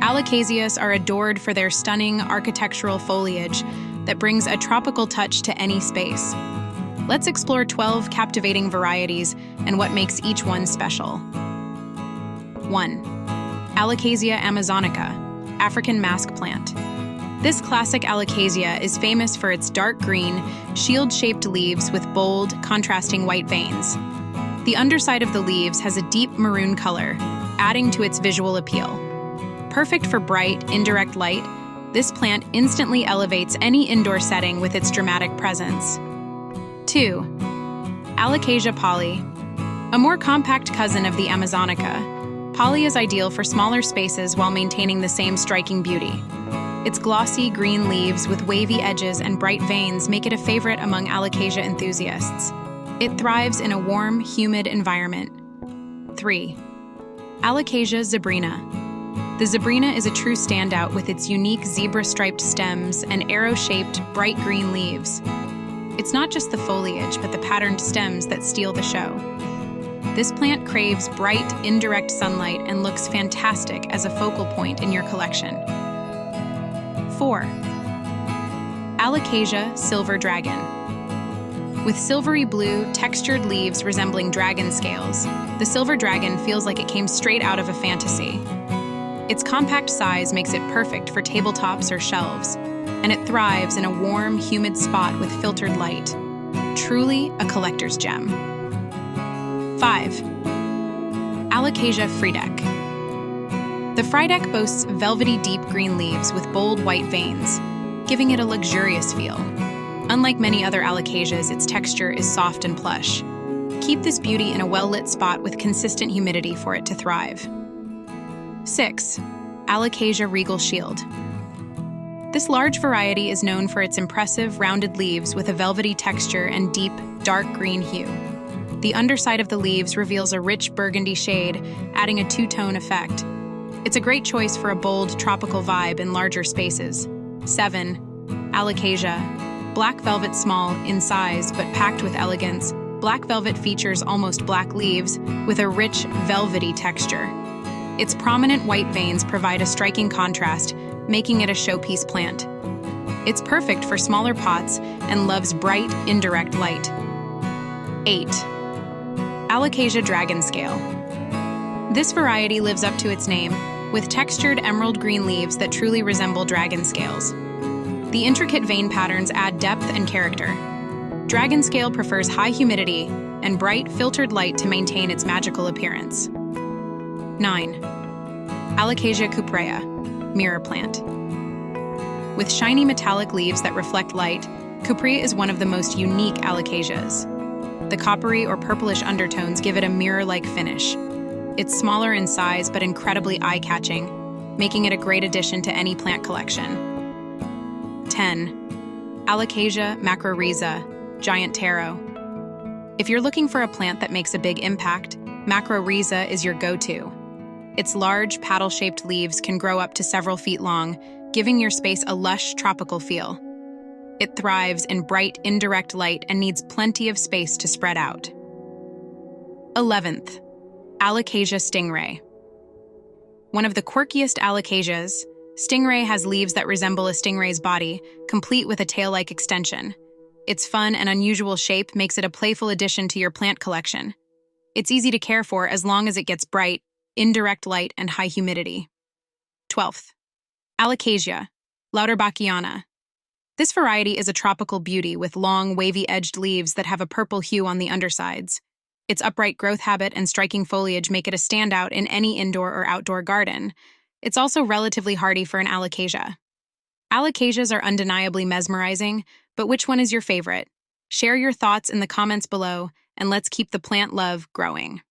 Alocasias are adored for their stunning architectural foliage that brings a tropical touch to any space. Let's explore 12 captivating varieties and what makes each one special. 1. Alocasia amazonica, African mask plant. This classic Alocasia is famous for its dark green, shield-shaped leaves with bold, contrasting white veins. The underside of the leaves has a deep maroon color, adding to its visual appeal. Perfect for bright, indirect light, this plant instantly elevates any indoor setting with its dramatic presence. 2. Alocasia Polly. A more compact cousin of the Amazonica, Polly is ideal for smaller spaces while maintaining the same striking beauty. Its glossy green leaves with wavy edges and bright veins make it a favorite among Alocasia enthusiasts. It thrives in a warm, humid environment. 3. Alocasia Zebrina. The Zebrina is a true standout with its unique zebra-striped stems and arrow-shaped, bright green leaves. It's not just the foliage, but the patterned stems that steal the show. This plant craves bright, indirect sunlight and looks fantastic as a focal point in your collection. 4. Alocasia Silver Dragon. With silvery blue, textured leaves resembling dragon scales, the silver dragon feels like it came straight out of a fantasy. Its compact size makes it perfect for tabletops or shelves, and it thrives in a warm, humid spot with filtered light. Truly a collector's gem. 5. Alocasia Friedeck. The Friedeck boasts velvety deep green leaves with bold white veins, giving it a luxurious feel. Unlike many other Alocasias, its texture is soft and plush. Keep this beauty in a well-lit spot with consistent humidity for it to thrive. 6. Alocasia Regal Shield. This large variety is known for its impressive, rounded leaves with a velvety texture and deep, dark green hue. The underside of the leaves reveals a rich burgundy shade, adding a two-tone effect. It's a great choice for a bold, tropical vibe in larger spaces. 7. Alocasia. Black velvet small in size, but packed with elegance. Black velvet features almost black leaves with a rich, velvety texture. Its prominent white veins provide a striking contrast, making it a showpiece plant. It's perfect for smaller pots and loves bright, indirect light. 8. Alocasia Dragon Scale. This variety lives up to its name, with textured emerald green leaves that truly resemble dragon scales. The intricate vein patterns add depth and character. Dragon scale prefers high humidity and bright, filtered light to maintain its magical appearance. 9. Alocasia cuprea, mirror plant. With shiny metallic leaves that reflect light, cuprea is one of the most unique Alocasias. The coppery or purplish undertones give it a mirror-like finish. It's smaller in size but incredibly eye-catching, making it a great addition to any plant collection. 10. Alocasia macrorrhiza, giant taro. If you're looking for a plant that makes a big impact, macrorrhiza is your go-to. Its large, paddle-shaped leaves can grow up to several feet long, giving your space a lush, tropical feel. It thrives in bright, indirect light and needs plenty of space to spread out. 11th. Alocasia stingray. One of the quirkiest Alocasias, stingray has leaves that resemble a stingray's body, complete with a tail-like extension. Its fun and unusual shape makes it a playful addition to your plant collection. It's easy to care for as long as it gets bright, indirect light, and high humidity. 12th. Alocasia lauterbachkiana. This variety is a tropical beauty with long, wavy-edged leaves that have a purple hue on the undersides. Its upright growth habit and striking foliage make it a standout in any indoor or outdoor garden. It's also relatively hardy for an Alocasia. Alocasias are undeniably mesmerizing, but which one is your favorite? Share your thoughts in the comments below, and let's keep the plant love growing.